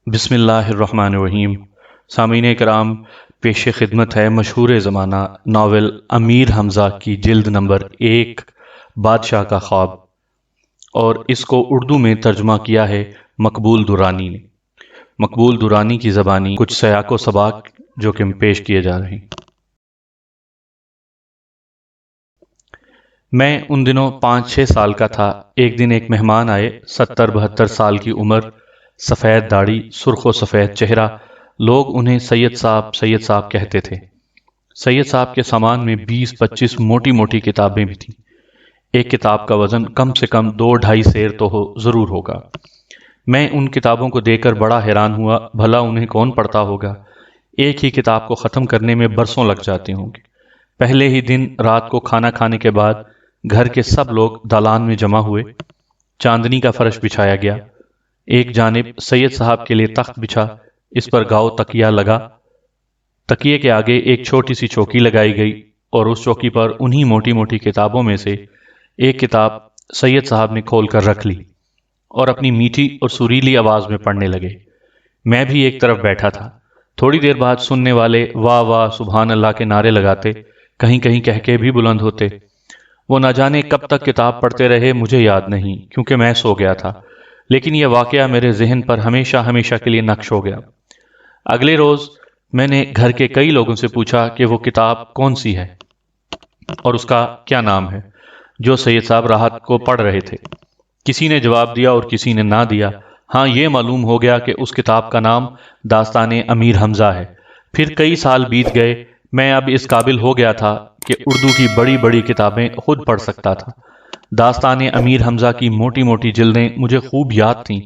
بسم اللہ الرحمن الرحیم۔ سامعین کرام، پیش خدمت ہے مشہور زمانہ ناول امیر حمزہ کی جلد نمبر 1 بادشاہ کا خواب، اور اس کو اردو میں ترجمہ کیا ہے مقبول درانی نے۔ مقبول درانی کی زبانی کچھ سیاق و سباق جو کہ پیش کیے جا رہے ہیں۔ میں ان دنوں 5-6 سال کا تھا۔ ایک دن ایک مہمان آئے، 70-72 سال کی عمر، سفید داڑھی، سرخ و سفید چہرہ۔ لوگ انہیں سید صاحب کہتے تھے۔ سید صاحب کے سامان میں 20-25 موٹی موٹی کتابیں بھی تھیں۔ ایک کتاب کا وزن کم سے کم 2-2.5 سیر تو ضرور ہوگا۔ میں ان کتابوں کو دیکھ کر بڑا حیران ہوا، بھلا انہیں کون پڑھتا ہوگا؟ ایک ہی کتاب کو ختم کرنے میں برسوں لگ جاتے ہوں گے۔ پہلے ہی دن رات کو کھانا کھانے کے بعد گھر کے سب لوگ دالان میں جمع ہوئے۔ چاندنی کا فرش بچھایا گیا۔ ایک جانب سید صاحب کے لیے تخت بچھا، اس پر گاؤ تکیہ لگا۔ تکیے کے آگے ایک چھوٹی سی چوکی لگائی گئی، اور اس چوکی پر انہی موٹی موٹی کتابوں میں سے ایک کتاب سید صاحب نے کھول کر رکھ لی اور اپنی میٹھی اور سریلی آواز میں پڑھنے لگے۔ میں بھی ایک طرف بیٹھا تھا۔ تھوڑی دیر بعد سننے والے واہ واہ سبحان اللہ کے نعرے لگاتے، کہیں کہیں کہکے بھی بلند ہوتے۔ وہ نہ جانے کب تک کتاب پڑھتے رہے، مجھے یاد نہیں، کیونکہ میں سو گیا تھا، لیکن یہ واقعہ میرے ذہن پر ہمیشہ ہمیشہ کے لیے نقش ہو گیا۔ اگلے روز میں نے گھر کے کئی لوگوں سے پوچھا کہ وہ کتاب کون سی ہے اور اس کا کیا نام ہے جو سید صاحب راحت کو پڑھ رہے تھے۔ کسی نے جواب دیا اور کسی نے نہ دیا۔ ہاں، یہ معلوم ہو گیا کہ اس کتاب کا نام داستان امیر حمزہ ہے۔ پھر کئی سال بیت گئے۔ میں اب اس قابل ہو گیا تھا کہ اردو کی بڑی بڑی کتابیں خود پڑھ سکتا تھا۔ داستان امیر حمزہ کی موٹی موٹی جلدیں مجھے خوب یاد تھیں،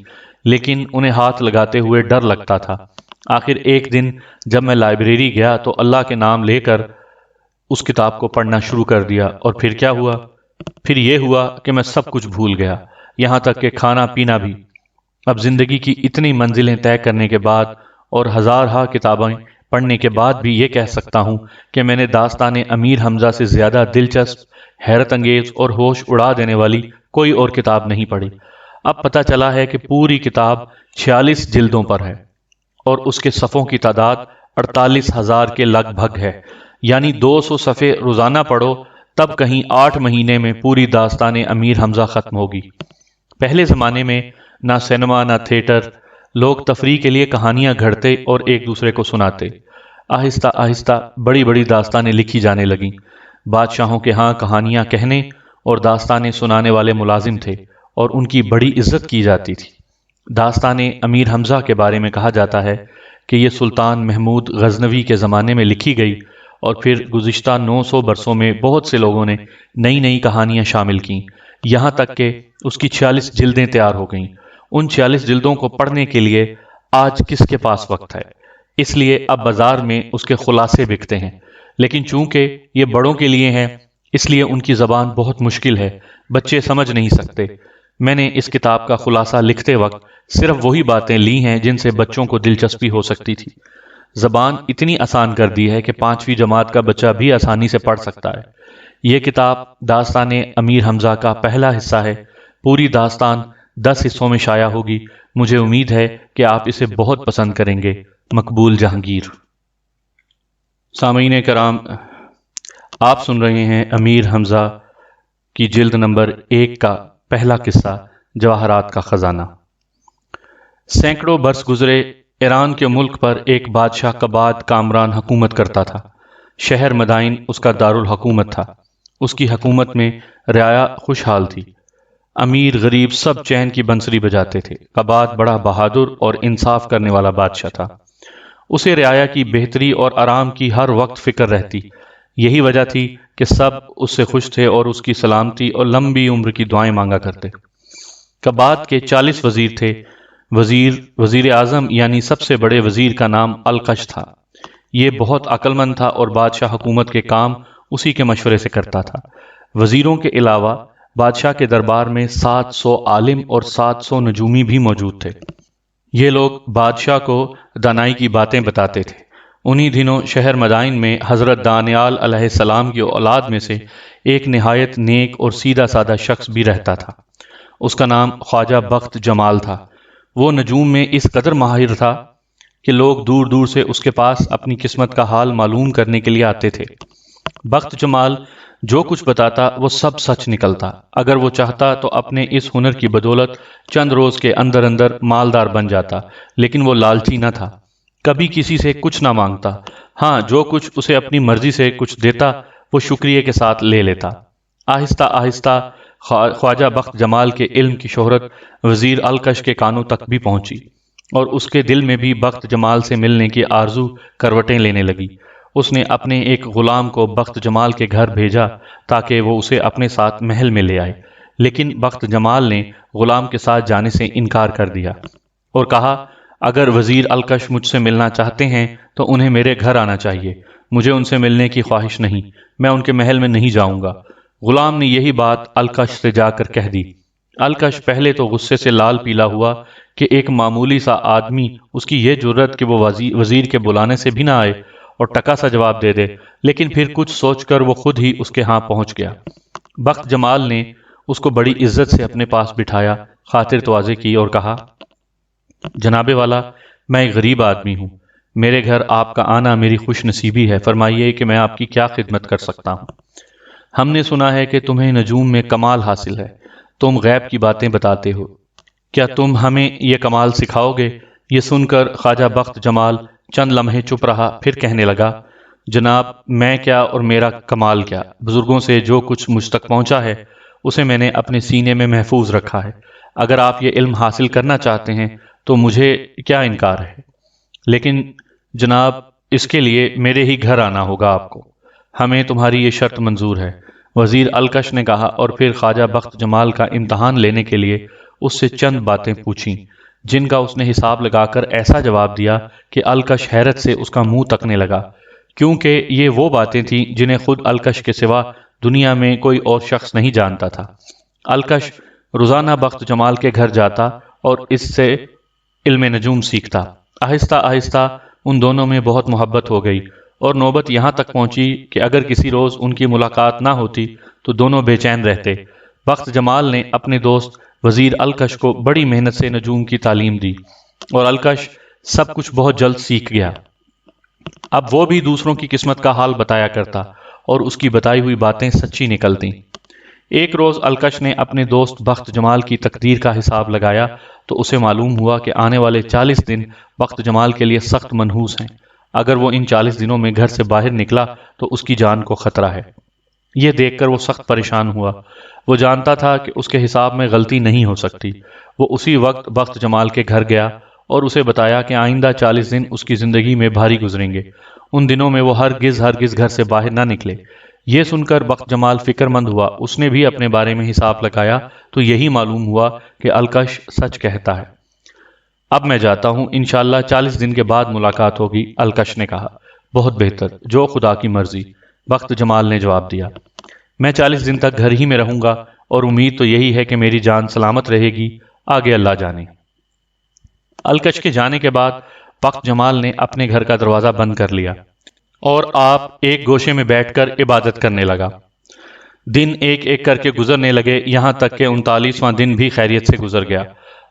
لیکن انہیں ہاتھ لگاتے ہوئے ڈر لگتا تھا۔ آخر ایک دن جب میں لائبریری گیا تو اللہ کے نام لے کر اس کتاب کو پڑھنا شروع کر دیا، اور پھر کیا ہوا؟ پھر یہ ہوا کہ میں سب کچھ بھول گیا، یہاں تک کہ کھانا پینا بھی۔ اب زندگی کی اتنی منزلیں طے کرنے کے بعد اور ہزارہا کتابیں پڑھنے کے بعد بھی یہ کہہ سکتا ہوں کہ میں نے داستان امیر حمزہ سے زیادہ دلچسپ، حیرت انگیز اور ہوش اڑا دینے والی کوئی اور کتاب نہیں پڑھی۔ اب پتہ چلا ہے کہ پوری کتاب 46 جلدوں پر ہے، اور اس کے صفحوں کی تعداد 48,000 کے لگ بھگ ہے۔ یعنی 200 صفحے روزانہ پڑھو، تب کہیں 8 مہینے میں پوری داستان امیر حمزہ ختم ہوگی۔ پہلے زمانے میں نہ سینما نہ تھیٹر، لوگ تفریح کے لیے کہانیاں گھڑتے اور ایک دوسرے کو سناتے۔ آہستہ آہستہ بڑی بڑی داستانیں لکھی جانے لگیں۔ بادشاہوں کے ہاں کہانیاں کہنے اور داستانیں سنانے والے ملازم تھے، اور ان کی بڑی عزت کی جاتی تھی۔ داستان امیر حمزہ کے بارے میں کہا جاتا ہے کہ یہ سلطان محمود غزنوی کے زمانے میں لکھی گئی، اور پھر گزشتہ 900 برسوں میں بہت سے لوگوں نے نئی نئی کہانیاں شامل کیں، یہاں تک کہ اس کی 46 جلدیں تیار ہو گئیں۔ ان 46 جلدوں کو پڑھنے کے لیے آج کس کے پاس وقت ہے؟ اس لیے اب بازار میں اس کے خلاصے بکتے ہیں، لیکن چونکہ یہ بڑوں کے لیے ہیں، اس لیے ان کی زبان بہت مشکل ہے، بچے سمجھ نہیں سکتے۔ میں نے اس کتاب کا خلاصہ لکھتے وقت صرف وہی باتیں لی ہیں جن سے بچوں کو دلچسپی ہو سکتی تھی۔ زبان اتنی آسان کر دی ہے کہ 5ویں جماعت کا بچہ بھی آسانی سے پڑھ سکتا ہے۔ یہ کتاب داستان امیر حمزہ کا پہلا حصہ ہے۔ پوری داستان 10 حصوں میں شائع ہوگی۔ مجھے امید ہے کہ آپ اسے بہت پسند کریں گے۔ مقبول جہانگیر۔ سامعین کرام، آپ سن رہے ہیں امیر حمزہ کی جلد نمبر 1 کا پہلا قصہ، جواہرات کا خزانہ۔ سینکڑوں برس گزرے، ایران کے ملک پر ایک بادشاہ قباد کامران حکومت کرتا تھا۔ شہر مدائن اس کا دارالحکومت تھا۔ اس کی حکومت میں رعایا خوشحال تھی۔ امیر غریب سب چین کی بنسری بجاتے تھے۔ قباد بڑا بہادر اور انصاف کرنے والا بادشاہ تھا۔ اسے رعایا کی بہتری اور آرام کی ہر وقت فکر رہتی۔ یہی وجہ تھی کہ سب اس سے خوش تھے اور اس کی سلامتی اور لمبی عمر کی دعائیں مانگا کرتے۔ قباد کے 40 وزیر تھے۔ وزیر اعظم یعنی سب سے بڑے وزیر کا نام القش تھا۔ یہ بہت عقل مند تھا اور بادشاہ حکومت کے کام اسی کے مشورے سے کرتا تھا۔ وزیروں کے علاوہ بادشاہ کے دربار میں 700 عالم اور 700 نجومی بھی موجود تھے۔ یہ لوگ بادشاہ کو دانائی کی باتیں بتاتے تھے۔ انہی دنوں شہر مدائن میں حضرت دانیال علیہ السلام کی اولاد میں سے ایک نہایت نیک اور سیدھا سادہ شخص بھی رہتا تھا۔ اس کا نام خواجہ بخت جمال تھا۔ وہ نجوم میں اس قدر ماہر تھا کہ لوگ دور دور سے اس کے پاس اپنی قسمت کا حال معلوم کرنے کے لیے آتے تھے۔ بخت جمال جو کچھ بتاتا وہ سب سچ نکلتا۔ اگر وہ چاہتا تو اپنے اس ہنر کی بدولت چند روز کے اندر اندر مالدار بن جاتا، لیکن وہ لالچی نہ تھا، کبھی کسی سے کچھ نہ مانگتا۔ ہاں، جو کچھ اسے اپنی مرضی سے کچھ دیتا وہ شکریہ کے ساتھ لے لیتا۔ آہستہ آہستہ خواجہ بخت جمال کے علم کی شہرت وزیر الکش کے کانوں تک بھی پہنچی، اور اس کے دل میں بھی بخت جمال سے ملنے کی آرزو کروٹیں لینے لگی۔ اس نے اپنے ایک غلام کو بخت جمال کے گھر بھیجا تاکہ وہ اسے اپنے ساتھ محل میں لے آئے، لیکن بخت جمال نے غلام کے ساتھ جانے سے انکار کر دیا اور کہا، اگر وزیر الکش مجھ سے ملنا چاہتے ہیں تو انہیں میرے گھر آنا چاہیے، مجھے ان سے ملنے کی خواہش نہیں، میں ان کے محل میں نہیں جاؤں گا۔ غلام نے یہی بات الکش سے جا کر کہہ دی۔ الکش پہلے تو غصے سے لال پیلا ہوا کہ ایک معمولی سا آدمی اس کی یہ جرت کہ وہ وزیر کے بلانے سے بھی نہ آئے اور ٹکا سا جواب دے دے، لیکن پھر کچھ سوچ کر وہ خود ہی اس کے ہاں پہنچ گیا۔ بخت جمال نے اس کو بڑی عزت سے اپنے پاس بٹھایا، خاطر تواضع کی اور کہا، جناب والا، میں ایک غریب آدمی ہوں، میرے گھر آپ کا آنا میری خوش نصیبی ہے، فرمائیے کہ میں آپ کی کیا خدمت کر سکتا ہوں۔ ہم نے سنا ہے کہ تمہیں نجوم میں کمال حاصل ہے، تم غیب کی باتیں بتاتے ہو، کیا تم ہمیں یہ کمال سکھاؤ گے؟ یہ سن کر خواجہ بخت جمال چند لمحے چپ رہا، پھر کہنے لگا، جناب، میں کیا اور میرا کمال کیا، بزرگوں سے جو کچھ مجھ تک پہنچا ہے اسے میں نے اپنے سینے میں محفوظ رکھا ہے۔ اگر آپ یہ علم حاصل کرنا چاہتے ہیں تو مجھے کیا انکار ہے، لیکن جناب اس کے لیے میرے ہی گھر آنا ہوگا آپ کو، ہمیں تمہاری یہ شرط منظور ہے، وزیر الکش نے کہا، اور پھر خواجہ بخت جمال کا امتحان لینے کے لیے اس سے چند باتیں پوچھیں، جن کا اس نے حساب لگا کر ایسا جواب دیا کہ الکش حیرت سے اس کا منہ تکنے لگا، کیونکہ یہ وہ باتیں تھیں جنہیں خود الکش کے سوا دنیا میں کوئی اور شخص نہیں جانتا تھا۔ الکش روزانہ بخت جمال کے گھر جاتا اور اس سے علم نجوم سیکھتا۔ آہستہ آہستہ ان دونوں میں بہت محبت ہو گئی، اور نوبت یہاں تک پہنچی کہ اگر کسی روز ان کی ملاقات نہ ہوتی تو دونوں بے چین رہتے۔ بخت جمال نے اپنے دوست وزیر الکش کو بڑی محنت سے نجوم کی تعلیم دی، اور الکش سب کچھ بہت جلد سیکھ گیا۔ اب وہ بھی دوسروں کی قسمت کا حال بتایا کرتا، اور اس کی بتائی ہوئی باتیں سچی نکلتیں۔ ایک روز الکش نے اپنے دوست بخت جمال کی تقدیر کا حساب لگایا تو اسے معلوم ہوا کہ آنے والے 40 دن بخت جمال کے لیے سخت منحوس ہیں۔ اگر وہ ان 40 دنوں میں گھر سے باہر نکلا تو اس کی جان کو خطرہ ہے۔ یہ دیکھ کر وہ سخت پریشان ہوا۔ وہ جانتا تھا کہ اس کے حساب میں غلطی نہیں ہو سکتی۔ وہ اسی وقت بخت جمال کے گھر گیا اور اسے بتایا کہ آئندہ 40 دن اس کی زندگی میں بھاری گزریں گے، ان دنوں میں وہ ہرگز گھر سے باہر نہ نکلے۔ یہ سن کر بخت جمال فکر مند ہوا، اس نے بھی اپنے بارے میں حساب لگایا تو یہی معلوم ہوا کہ الکش سچ کہتا ہے۔ اب میں جاتا ہوں، انشاءاللہ 40 دن کے بعد ملاقات ہوگی، الکش نے کہا۔ بہت بہتر، جو خدا کی مرضی، بخت جمال نے جواب دیا۔ میں 40 دن تک گھر ہی میں رہوں گا، اور امید تو یہی ہے کہ میری جان سلامت رہے گی، آگے اللہ جانے۔ الکش کے جانے کے بعد بخت جمال نے اپنے گھر کا دروازہ بند کر لیا اور آپ ایک گوشے میں بیٹھ کر عبادت کرنے لگا۔ دن ایک ایک کر کے گزرنے لگے، یہاں تک کہ 39واں دن بھی خیریت سے گزر گیا۔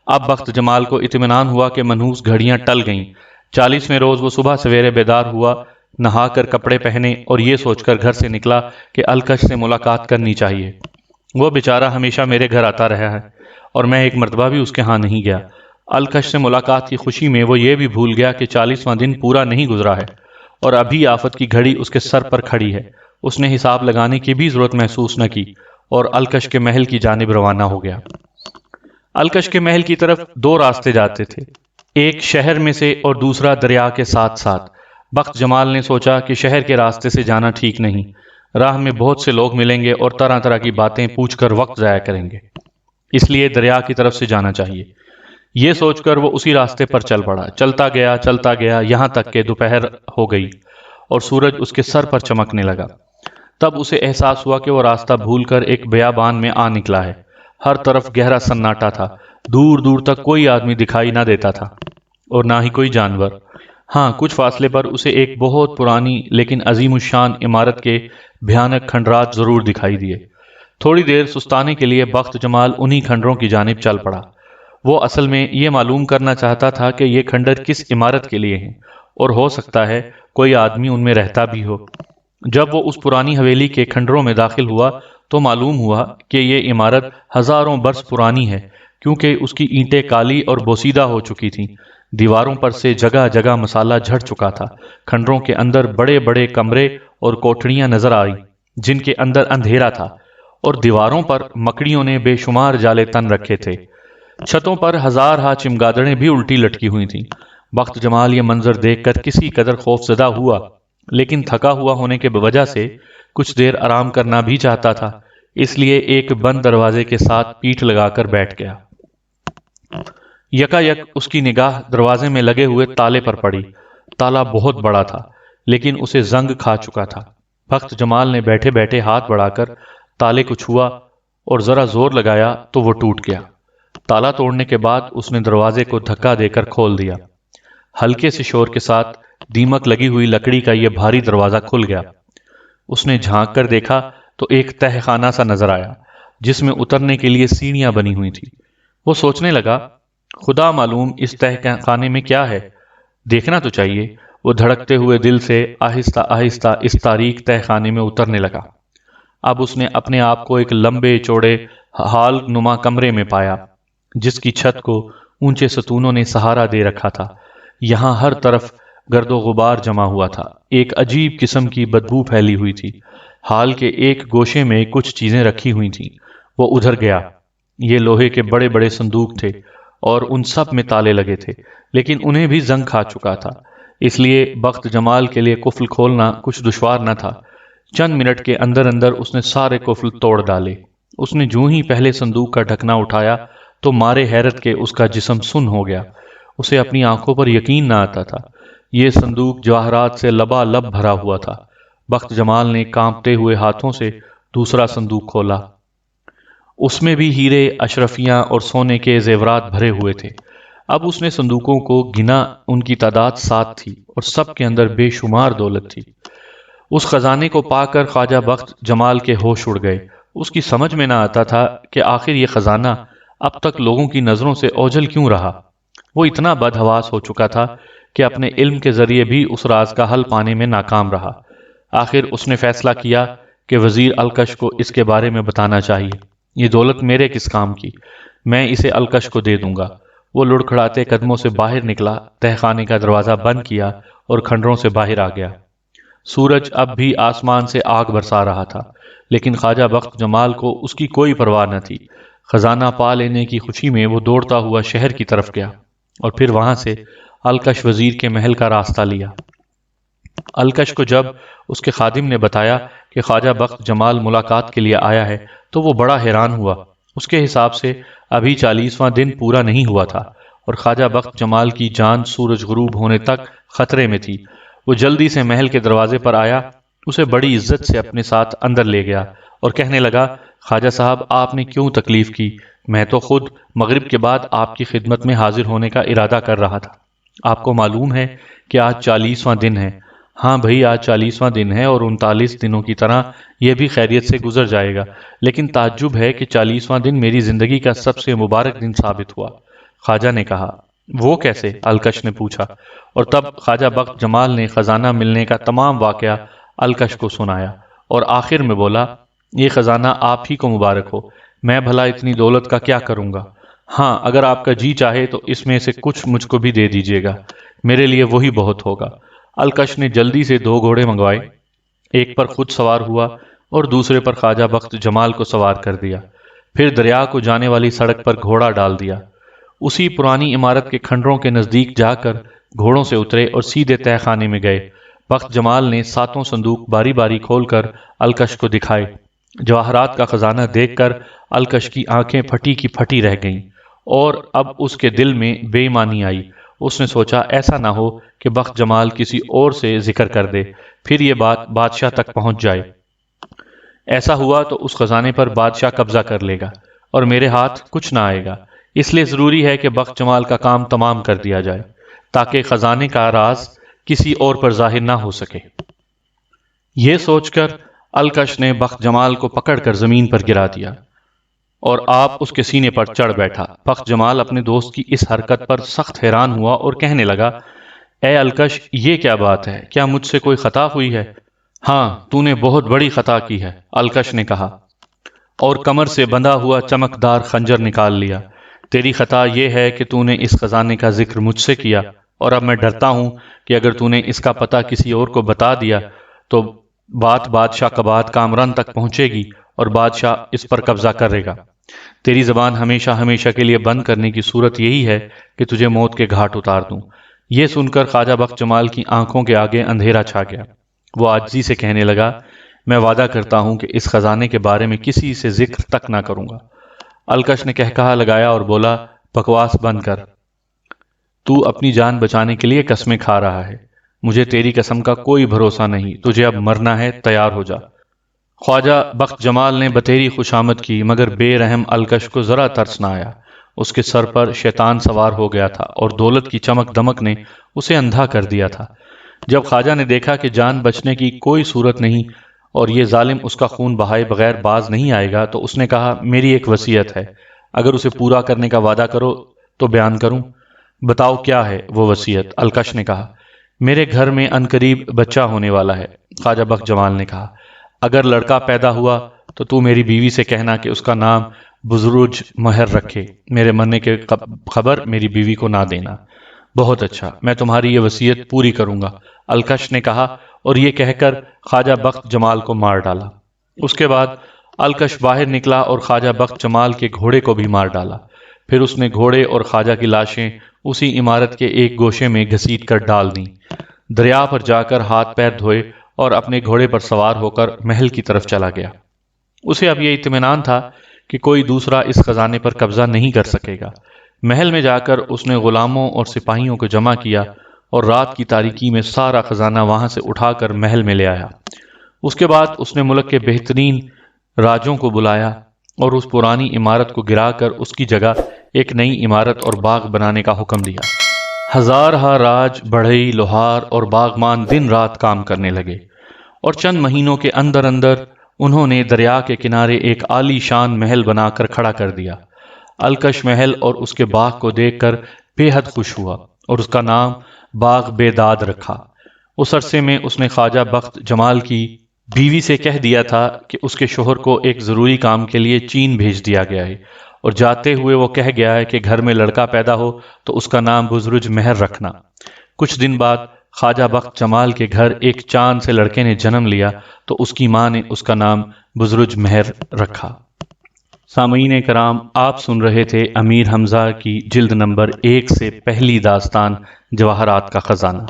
اب بخت جمال کو اطمینان ہوا کہ منحوس گھڑیاں ٹل گئیں۔ 40ویں روز وہ صبح سویرے بیدار ہوا، نہا کر کپڑے پہنے اور یہ سوچ کر گھر سے نکلا کہ الکش سے ملاقات کرنی چاہیے۔ وہ بیچارہ ہمیشہ میرے گھر آتا رہا ہے اور میں ایک مرتبہ بھی اس کے ہاں نہیں گیا۔ الکش سے ملاقات کی خوشی میں وہ یہ بھی بھول گیا کہ 40واں دن پورا نہیں گزرا ہے اور ابھی آفت کی گھڑی اس کے سر پر کھڑی ہے۔ اس نے حساب لگانے کی بھی ضرورت محسوس نہ کی اور الکش کے محل کی جانب روانہ ہو گیا۔ الکش کے محل کی طرف 2 راستے جاتے تھے، ایک شہر میں سے اور دوسرا دریا کے ساتھ ساتھ۔ بخت جمال نے سوچا کہ شہر کے راستے سے جانا ٹھیک نہیں، راہ میں بہت سے لوگ ملیں گے اور طرح طرح کی باتیں پوچھ کر وقت ضائع کریں گے، اس لیے دریا کی طرف سے جانا چاہیے۔ یہ سوچ کر وہ اسی راستے پر چل پڑا، چلتا گیا یہاں تک کہ دوپہر ہو گئی اور سورج اس کے سر پر چمکنے لگا۔ تب اسے احساس ہوا کہ وہ راستہ بھول کر ایک بیابان میں آ نکلا ہے۔ ہر طرف گہرا سناٹا تھا، دور دور تک کوئی آدمی دکھائی نہ دیتا تھا اور نہ ہی کوئی جانور۔ ہاں، کچھ فاصلے پر اسے ایک بہت پرانی لیکن عظیم الشان عمارت کے بھیانک کھنڈرات ضرور دکھائی دیے۔ تھوڑی دیر سستانے کے لیے بخت جمال انہی کھنڈروں کی جانب چل پڑا۔ وہ اصل میں یہ معلوم کرنا چاہتا تھا کہ یہ کھنڈر کس عمارت کے لیے ہیں، اور ہو سکتا ہے کوئی آدمی ان میں رہتا بھی ہو۔ جب وہ اس پرانی حویلی کے کھنڈروں میں داخل ہوا تو معلوم ہوا کہ یہ عمارت ہزاروں برس پرانی ہے، کیونکہ اس کی اینٹیں کالی اور بوسیدہ ہو چکی تھیں۔ دیواروں پر سے جگہ جگہ مسالہ جھڑ چکا تھا۔ کھنڈروں کے اندر بڑے بڑے کمرے اور کوٹھڑیاں نظر آئی جن کے اندر اندھیرا تھا، اور دیواروں پر مکڑیوں نے بے شمار جالے تن رکھے تھے۔ چھتوں پر ہزار ہا چمگادڑیں بھی الٹی لٹکی ہوئی تھیں۔ بخت جمال یہ منظر دیکھ کر کسی قدر خوف زدہ ہوا، لیکن تھکا ہوا ہونے کے وجہ سے کچھ دیر آرام کرنا بھی چاہتا تھا، اس لیے ایک بند دروازے کے ساتھ پیٹھ لگا کر بیٹھ گیا۔ یکا یک اس کی نگاہ دروازے میں لگے ہوئے تالے پر پڑی۔ تالا بہت بڑا تھا، لیکن اسے زنگ کھا چکا تھا۔ بخت جمال نے بیٹھے بیٹھے ہاتھ بڑھا کر تالے کو چھوا اور ذرا زور لگایا تو وہ ٹوٹ گیا۔ تالا توڑنے کے بعد اس نے دروازے کو دھکا دے کر کھول دیا۔ ہلکے سے شور کے ساتھ دیمک لگی ہوئی لکڑی کا یہ بھاری دروازہ کھل گیا۔ اس نے جھانک کر دیکھا تو ایک تہ خانہ سا نظر آیا جس میں اترنے کے لیے سیڑھیاں بنی ہوئی تھی۔ وہ سوچنے لگا، خدا معلوم اس تہ خانے میں کیا ہے، دیکھنا تو چاہیے۔ وہ دھڑکتے ہوئے دل سے آہستہ آہستہ اس تاریک تہ خانے میں اترنے لگا۔ اب اس نے اپنے آپ کو ایک لمبے چوڑے ہال نما کمرے میں پایا جس کی چھت کو اونچے ستونوں نے سہارا دے رکھا تھا۔ یہاں ہر طرف گرد و غبار جمع ہوا تھا، ایک عجیب قسم کی بدبو پھیلی ہوئی تھی۔ ہال کے ایک گوشے میں کچھ چیزیں رکھی ہوئی تھیں۔ وہ ادھر گیا۔ یہ لوہے کے بڑے بڑے صندوق تھے اور ان سب میں تالے لگے تھے، لیکن انہیں بھی زنگ کھا چکا تھا، اس لیے بخت جمال کے لیے قفل کھولنا کچھ دشوار نہ تھا۔ چند منٹ کے اندر اندر اس نے سارے قفل توڑ ڈالے۔ اس نے جو ہی پہلے صندوق کا ڈھکنا اٹھایا تو مارے حیرت کے اس کا جسم سن ہو گیا۔ اسے اپنی آنکھوں پر یقین نہ آتا تھا۔ یہ صندوق جواہرات سے لبالب بھرا ہوا تھا۔ بخت جمال نے کانپتے ہوئے ہاتھوں سے دوسرا صندوق کھولا۔ اس میں بھی ہیرے، اشرفیاں اور سونے کے زیورات بھرے ہوئے تھے۔ اب اس نے صندوقوں کو گنا، ان کی تعداد 7 تھی اور سب کے اندر بے شمار دولت تھی۔ اس خزانے کو پا کر خواجہ بخت جمال کے ہوش اڑ گئے۔ اس کی سمجھ میں نہ آتا تھا کہ آخر یہ خزانہ اب تک لوگوں کی نظروں سے اوجھل کیوں رہا۔ وہ اتنا بدحواس ہو چکا تھا کہ اپنے علم کے ذریعے بھی اس راز کا حل پانے میں ناکام رہا۔ آخر اس نے فیصلہ کیا کہ وزیر الکش کو اس کے بارے میں بتانا چاہیے۔ یہ دولت میرے کس کام کی، میں اسے الکش کو دے دوں گا۔ وہ لڑکھڑاتے قدموں سے باہر نکلا، تہ خانے کا دروازہ بند کیا اور کھنڈروں سے باہر آ گیا۔ سورج اب بھی آسمان سے آگ برسا رہا تھا، لیکن خواجہ بخت جمال کو اس کی کوئی پرواہ نہ تھی۔ خزانہ پا لینے کی خوشی میں وہ دوڑتا ہوا شہر کی طرف گیا اور پھر وہاں سے الکش وزیر کے محل کا راستہ لیا۔ الکش کو جب اس کے خادم نے بتایا کہ خواجہ بخت جمال ملاقات کے لیے آیا ہے تو وہ بڑا حیران ہوا۔ اس کے حساب سے ابھی 40واں دن پورا نہیں ہوا تھا اور خواجہ بخت جمال کی جان سورج غروب ہونے تک خطرے میں تھی۔ وہ جلدی سے محل کے دروازے پر آیا، اسے بڑی عزت سے اپنے ساتھ اندر لے گیا اور کہنے لگا، خواجہ صاحب آپ نے کیوں تکلیف کی؟ میں تو خود مغرب کے بعد آپ کی خدمت میں حاضر ہونے کا ارادہ کر رہا تھا۔ آپ کو معلوم ہے کہ آج 40واں دن ہے۔ ہاں بھائی، آج 40واں دن ہے اور 39 دنوں کی طرح یہ بھی خیریت سے گزر جائے گا، لیکن تعجب ہے کہ 40واں دن میری زندگی کا سب سے مبارک دن ثابت ہوا۔ خواجہ نے کہا، وہ کیسے؟ الکش نے پوچھا، اور تب خواجہ بخت جمال نے خزانہ ملنے کا تمام واقعہ الکش کو سنایا اور آخر میں بولا، یہ خزانہ آپ ہی کو مبارک ہو، میں بھلا اتنی دولت کا کیا کروں گا؟ ہاں، اگر آپ کا جی چاہے تو اس میں سے کچھ مجھ کو بھی دے دیجیے گا، میرے لیے وہی بہت ہوگا۔ الکش نے جلدی سے 2 گھوڑے منگوائے، ایک پر خود سوار ہوا اور دوسرے پر خواجہ بخت جمال کو سوار کر دیا۔ پھر دریا کو جانے والی سڑک پر گھوڑا ڈال دیا۔ اسی پرانی عمارت کے کھنڈروں کے نزدیک جا کر گھوڑوں سے اترے اور سیدھے تہ خانے میں گئے۔ بخت جمال نے 7 صندوق باری باری کھول کر الکش کو دکھائے۔ جواہرات کا خزانہ دیکھ کر الکش کی آنکھیں پھٹی کی پھٹی رہ گئیں اور اب اس کے دل میں بے ایمانی آئی۔ اس نے سوچا ایسا نہ ہو کہ بخت جمال کسی اور سے ذکر کر دے، پھر یہ بات بادشاہ تک پہنچ جائے۔ ایسا ہوا تو اس خزانے پر بادشاہ قبضہ کر لے گا اور میرے ہاتھ کچھ نہ آئے گا۔ اس لیے ضروری ہے کہ بخت جمال کا کام تمام کر دیا جائے تاکہ خزانے کا راز کسی اور پر ظاہر نہ ہو سکے۔ یہ سوچ کر الکش نے بخت جمال کو پکڑ کر زمین پر گرا دیا۔ اور آپ اس کے سینے پر چڑھ بیٹھا۔ بخت جمال اپنے دوست کی اس حرکت پر سخت حیران ہوا اور کہنے لگا، اے الکش، یہ کیا بات ہے؟ کیا مجھ سے کوئی خطا ہوئی ہے؟ ہاں، تو نے بہت بڑی خطا کی ہے، الکش نے کہا، اور کمر سے بندھا ہوا چمکدار خنجر نکال لیا۔ تیری خطا یہ ہے کہ تو نے اس خزانے کا ذکر مجھ سے کیا، اور اب میں ڈرتا ہوں کہ اگر تو نے اس کا پتہ کسی اور کو بتا دیا تو بات بادشاہ قباد کامران تک پہنچے گی اور بادشاہ اس پر قبضہ کرے گا۔ تیری زبان ہمیشہ ہمیشہ کے لیے بند کرنے کی صورت یہی ہے کہ تجھے موت کے گھاٹ اتار دوں۔ یہ سن کر خواجہ بخت جمال کی آنکھوں کے آگے اندھیرا چھا گیا۔ وہ عاجزی سے کہنے لگا، میں وعدہ کرتا ہوں کہ اس خزانے کے بارے میں کسی سے ذکر تک نہ کروں گا۔ الکش نے کہا لگایا اور بولا، بکواس بند کر، تو اپنی جان بچانے کے لیے قسمیں کھا رہا ہے۔ مجھے تیری قسم کا کوئی بھروسہ نہیں، تجھے اب مرنا ہے، تیار ہو جا۔ خواجہ بخت جمال نے بتیری خوشامد کی، مگر بے رحم الکش کو ذرا ترس نہ آیا۔ اس کے سر پر شیطان سوار ہو گیا تھا اور دولت کی چمک دمک نے اسے اندھا کر دیا تھا۔ جب خواجہ نے دیکھا کہ جان بچنے کی کوئی صورت نہیں اور یہ ظالم اس کا خون بہائے بغیر باز نہیں آئے گا، تو اس نے کہا، میری ایک وصیت ہے، اگر اسے پورا کرنے کا وعدہ کرو تو بیان کروں۔ بتاؤ کیا ہے وہ وصیت؟ الکش نے کہا۔ میرے گھر میں عنقریب بچہ ہونے والا ہے، خواجہ بخت جمال نے کہا۔ اگر لڑکا پیدا ہوا تو میری بیوی سے کہنا کہ اس کا نام بزرج مہر رکھے۔ میرے مرنے کی خبر میری بیوی کو نہ دینا۔ بہت اچھا، میں تمہاری یہ وصیت پوری کروں گا، الکش نے کہا، اور یہ کہہ کر خواجہ بخت جمال کو مار ڈالا۔ اس کے بعد الکش باہر نکلا اور خواجہ بخت جمال کے گھوڑے کو بھی مار ڈالا۔ پھر اس نے گھوڑے اور خواجہ کی لاشیں اسی عمارت کے ایک گوشے میں گھسیٹ کر ڈال دیں۔ دریا پر جا کر ہاتھ پیر دھوئے اور اپنے گھوڑے پر سوار ہو کر محل کی طرف چلا گیا۔ اسے اب یہ اطمینان تھا کہ کوئی دوسرا اس خزانے پر قبضہ نہیں کر سکے گا۔ محل میں جا کر اس نے غلاموں اور سپاہیوں کو جمع کیا اور رات کی تاریکی میں سارا خزانہ وہاں سے اٹھا کر محل میں لے آیا۔ اس کے بعد اس نے ملک کے بہترین راجوں کو بلایا اور اس پرانی عمارت کو گرا کر اس کی جگہ ایک نئی عمارت اور باغ بنانے کا حکم دیا۔ ہزارہا راج، بڑھئی، لوہار اور باغمان دن رات کام کرنے لگے، اور چند مہینوں کے اندر اندر انہوں نے دریا کے کنارے ایک عالی شان محل بنا کر کھڑا کر دیا۔ الکش محل اور اس کے باغ کو دیکھ کر بے حد خوش ہوا اور اس کا نام باغ بے داد رکھا۔ اس عرصے میں اس نے خواجہ بخت جمال کی بیوی سے کہہ دیا تھا کہ اس کے شوہر کو ایک ضروری کام کے لیے چین بھیج دیا گیا ہے، اور جاتے ہوئے وہ کہہ گیا ہے کہ گھر میں لڑکا پیدا ہو تو اس کا نام بزرج مہر رکھنا۔ کچھ دن بعد خواجہ بخت جمال کے گھر ایک چاند سے لڑکے نے جنم لیا تو اس کی ماں نے اس کا نام بزرج مہر رکھا۔ سامعین کرام، آپ سن رہے تھے امیر حمزہ کی جلد نمبر 1 سے پہلی داستان جواہرات کا خزانہ۔